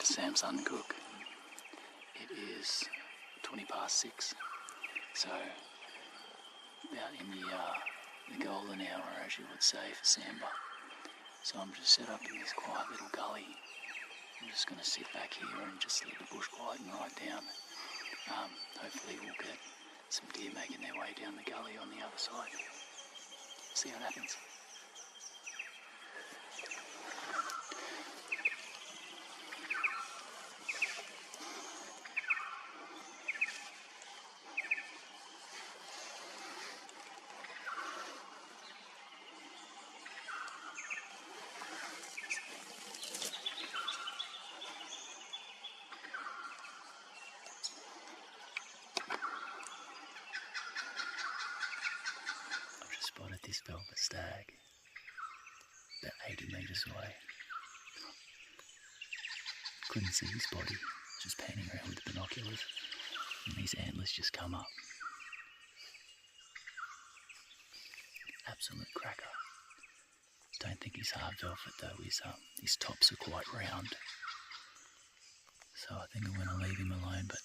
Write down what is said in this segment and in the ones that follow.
Sam's son cook. It is 20 past 6, so about in the golden hour, as you would say, for Sambar. So I'm just set up in this quiet little gully. I'm just going to sit back here and just let the bush quieten right down. Hopefully we'll get some deer making their way down the gully on the other side. See what happens. Spotted this velvet stag about 80 metres away. Couldn't see his body, just panning around with the binoculars, and these antlers just come up. Absolute cracker. Don't think he's hard velvet though, his tops are quite round. So I think I'm going to leave him alone, but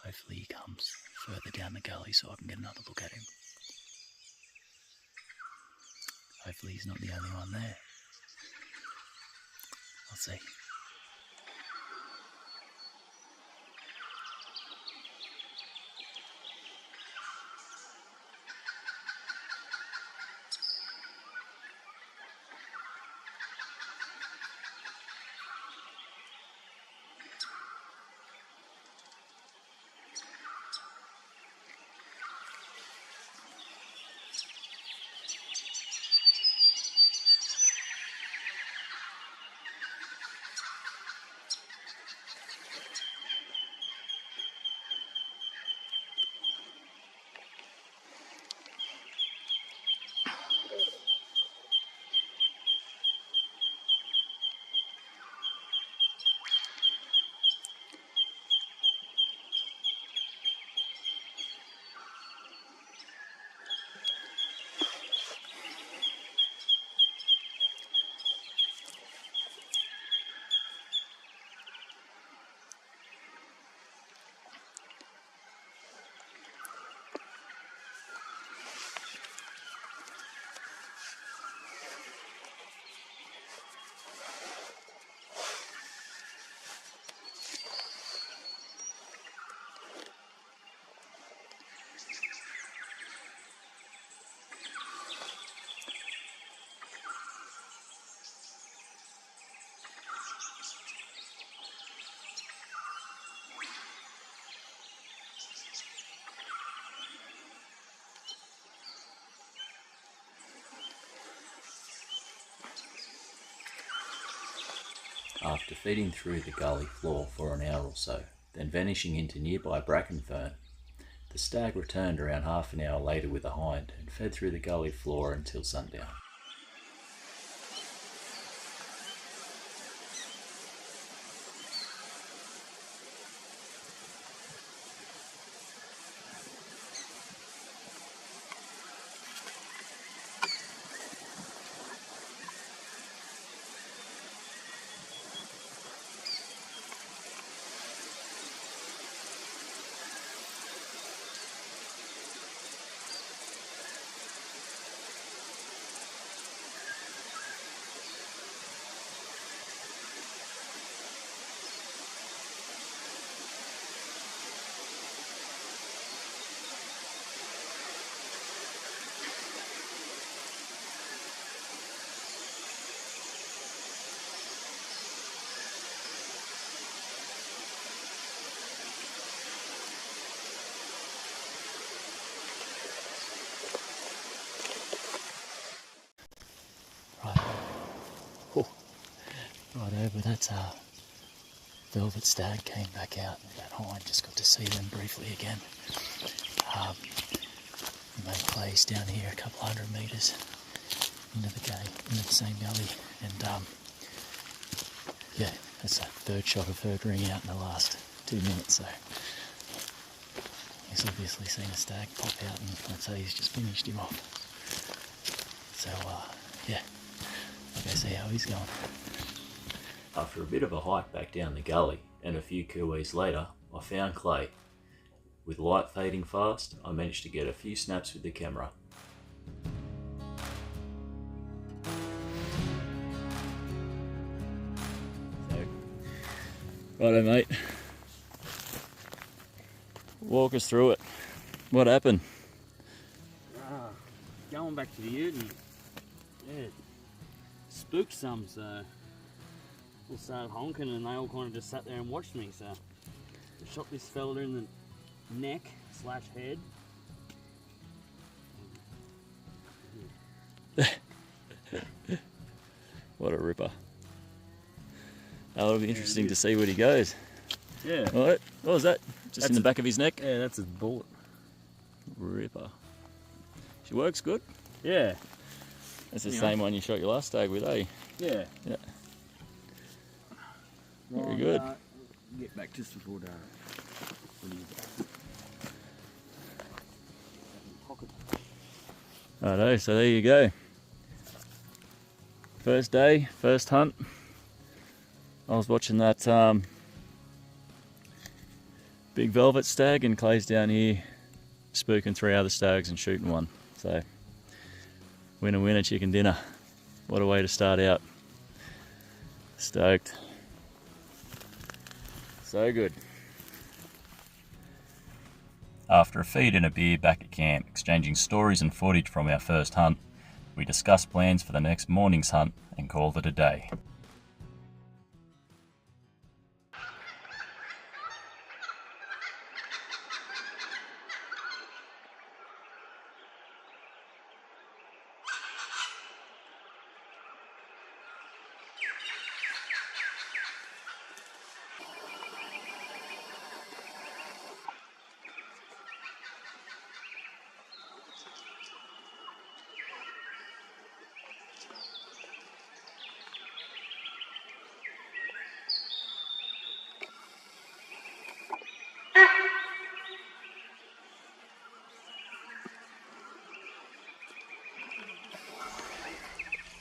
hopefully he comes further down the gully so I can get another look at him. Hopefully he's not the only one there. I'll see. After feeding through the gully floor for an hour or so, then vanishing into nearby bracken fern, the stag returned around half an hour later with a hind and fed through the gully floor until sundown. Right over, that's velvet stag came back out, and that hind just got to see them briefly again. We made plays down here a couple 100 metres into the same gully, and yeah, that's a third shot of Evert ring out in the last 2 minutes, so he's obviously seen a stag pop out, and I'd say he's just finished him off. So yeah, I'll go see how he's going. After a bit of a hike back down the gully and a few kiwis later, I found clay. With light fading fast, I managed to get a few snaps with the camera. Righto, mate. Walk us through it. What happened? Going back to the ute and spooked some, so all started honking and they all kind of just sat there and watched me. So I shot this fella in the neck / head. What a ripper. That'll be interesting to see where he goes. Yeah. What was that? Just That's in the back of his neck? Yeah, that's a bullet. Ripper. She works good. Yeah. That's the same one you shot your last stag with, eh? Yeah. Yeah. Very good. Get back just before dark. Righto, so there you go. First day, first hunt. I was watching that big velvet stag, and Clay's down here spooking 3 other stags and shooting one. So, winner chicken dinner. What a way to start out. Stoked. So good. After a feed and a beer back at camp, exchanging stories and footage from our first hunt, we discussed plans for the next morning's hunt and called it a day.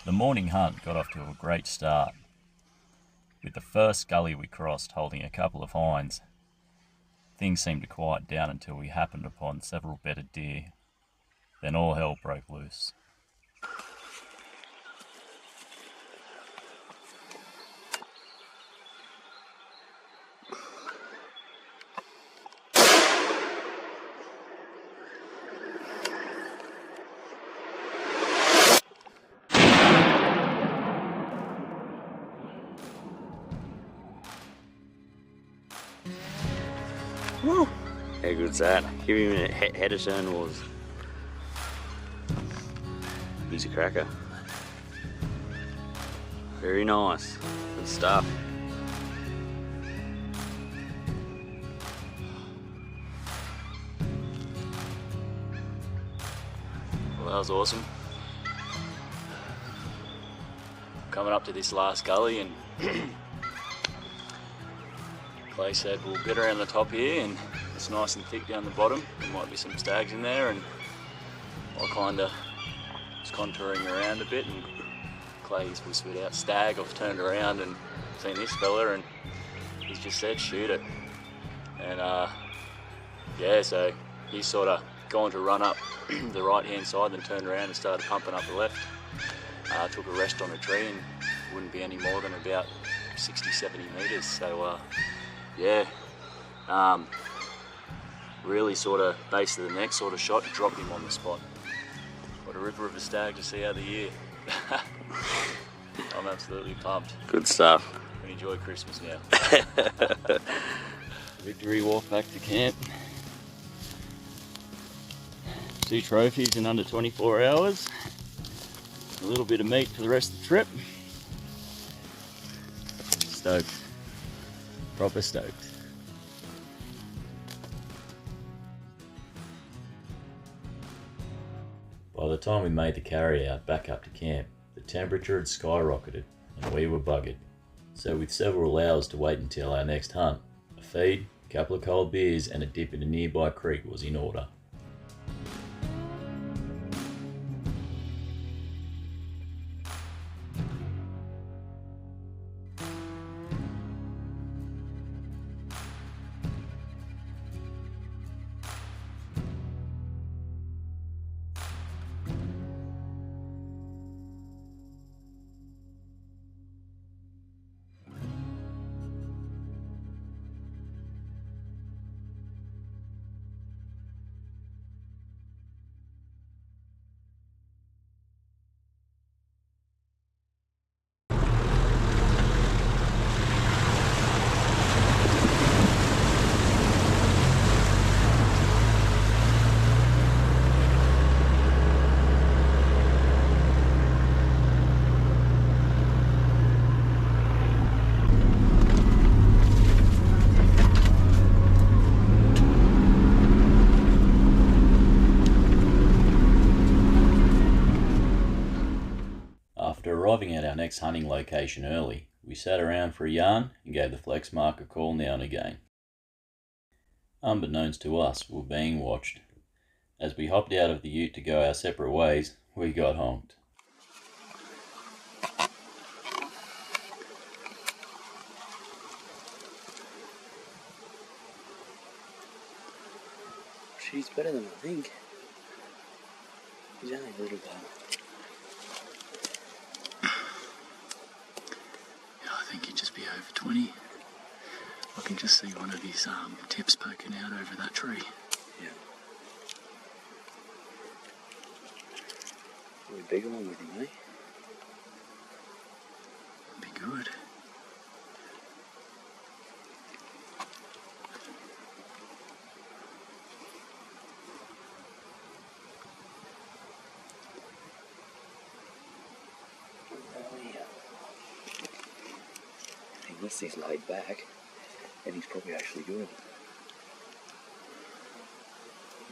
The morning hunt got off to a great start, with the first gully we crossed holding a couple of hinds. Things seemed to quiet down until we happened upon several bedded deer. Then all hell broke loose. Woo! How good's that? Giving him a header turn was. He's a cracker. Very nice. Good stuff. Well, that was awesome. Coming up to this last gully, and Clay said we'll get around the top here and it's nice and thick down the bottom. There might be some stags in there, and I kind of was contouring around a bit, and Clay's whispered out stag. I've turned around and seen this fella, and he's just said shoot it. And yeah, so he's sort of gone to run up the right hand side, then turned around and started pumping up the left. Took a rest on a tree and wouldn't be any more than about 60-70 metres. So yeah, really sort of base of the neck sort of shot, dropped him on the spot. What a ripper of a stag to see out of the year. I'm absolutely pumped. Good stuff. Can enjoy Christmas now. Victory walk back to camp. 2 trophies in under 24 hours. A little bit of meat for the rest of the trip. Stoked. Proper stoked. By the time we made the carry out back up to camp, the temperature had skyrocketed and we were buggered. So with several hours to wait until our next hunt, a feed, a couple of cold beers and a dip in a nearby creek was in order. arriving at our next hunting location early, we sat around for a yarn and gave the flex mark a call now and again. Unbeknownst to us, we were being watched. As we hopped out of the ute to go our separate ways, we got honked. She's better than I think. He's only a little bit. Yeah, I think he'd just be over 20. I can just see one of his tips poking out over that tree. Yeah. We'll be big one with him, eh? Be good. Unless he's laid back, and he's probably actually good.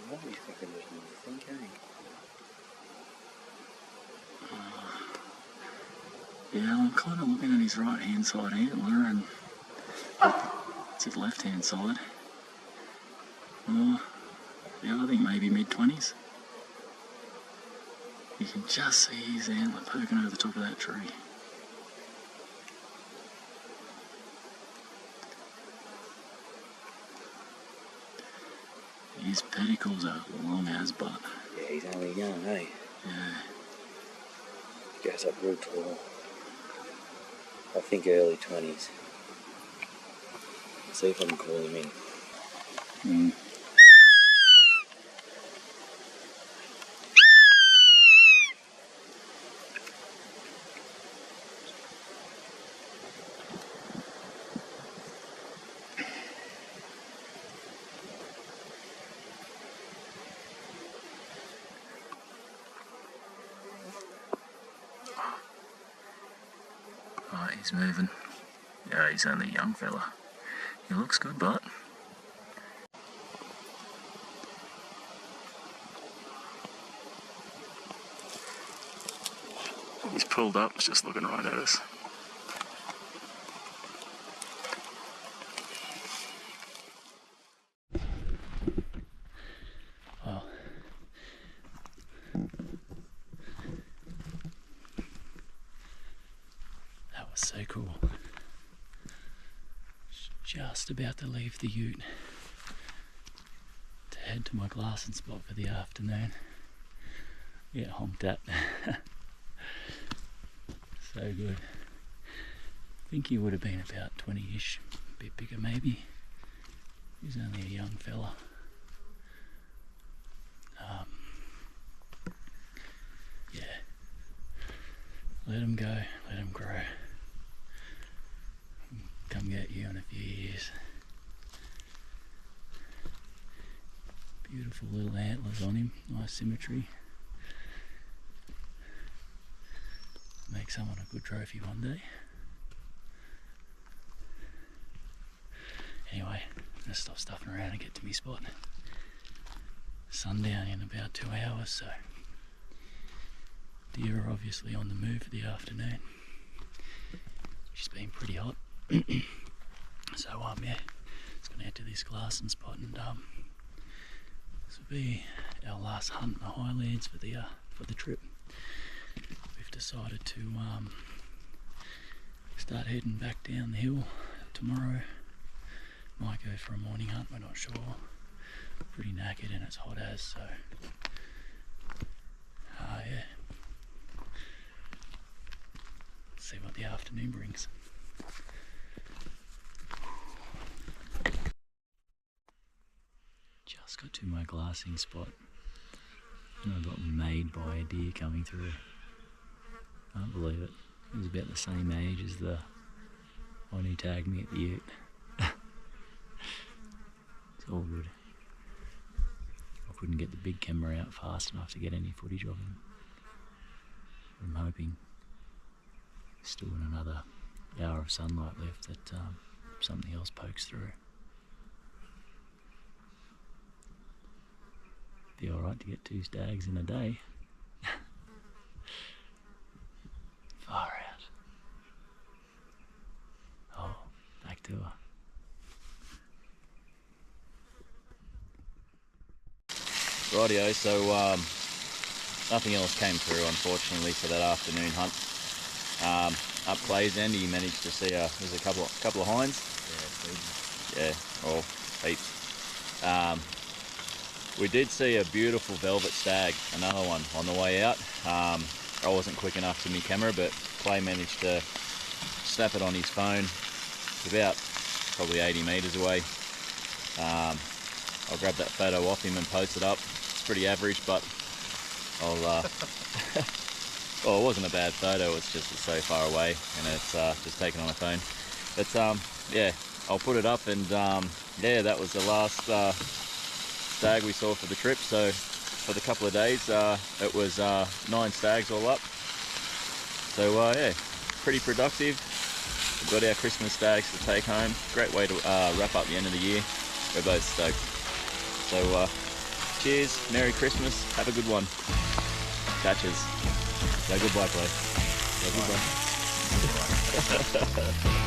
What are you thinking there's another thing, eh? Yeah, I'm kind of looking at his right hand side antler, and it's his left hand side. Yeah, I think maybe mid-20s. You can just see his antler poking over the top of that tree. His pedicles are long as but. Yeah, he's only young, eh? Yeah. Goes up real tall. I think early 20s. See if I can call him in. He's moving. Yeah, he's only a young fella. He looks good, but he's pulled up, he's just looking right at us. Wow. That was so cool. Just about to leave the ute to head to my glassing spot for the afternoon. Yeah, honked at. So good. I think he would have been about 20-ish, a bit bigger maybe. He's only a young fella. Yeah. Let him go, let him grow. Come get you in a few years. Beautiful little antlers on him, nice symmetry. Make someone a good trophy one day. Anyway, I'm gonna stop stuffing around and get to my spot. Sundown in about 2 hours, so deer are obviously on the move for the afternoon. It's been pretty hot. So yeah, just gonna head to this glassing spot, and this will be our last hunt in the Highlands for the trip. We've decided to start heading back down the hill tomorrow. Might go for a morning hunt, we're not sure. Pretty knackered and it's hot as, so yeah. Let's see what the afternoon brings. Just got to my glassing spot and I got made by a deer coming through. Can't believe it. He was about the same age as the one who tagged me at the ute. It's all good. I couldn't get the big camera out fast enough to get any footage of him. I'm hoping still in another hour of sunlight left that something else pokes through. Be alright to get 2 stags in a day. Far out. Rightio, so nothing else came through unfortunately for that afternoon hunt. Up Clay's end, he managed to see there's a couple of hinds. Yeah, or heaps. We did see a beautiful velvet stag, another one on the way out. I wasn't quick enough to my camera, but Clay managed to snap it on his phone. It's about probably 80 metres away. I'll grab that photo off him and post it up. It's pretty average, but I'll well, it wasn't a bad photo, it's just it's so far away and it's just taken on a phone. But yeah, I'll put it up, and yeah, that was the last stag we saw for the trip. So for the couple of days it was 9 stags all up. So yeah, pretty productive. We've got our Christmas stags to take home. Great way to wrap up the end of the year. We're both stoked. So cheers, Merry Christmas, have a good one. Catches. Say goodbye, Clay. Say goodbye.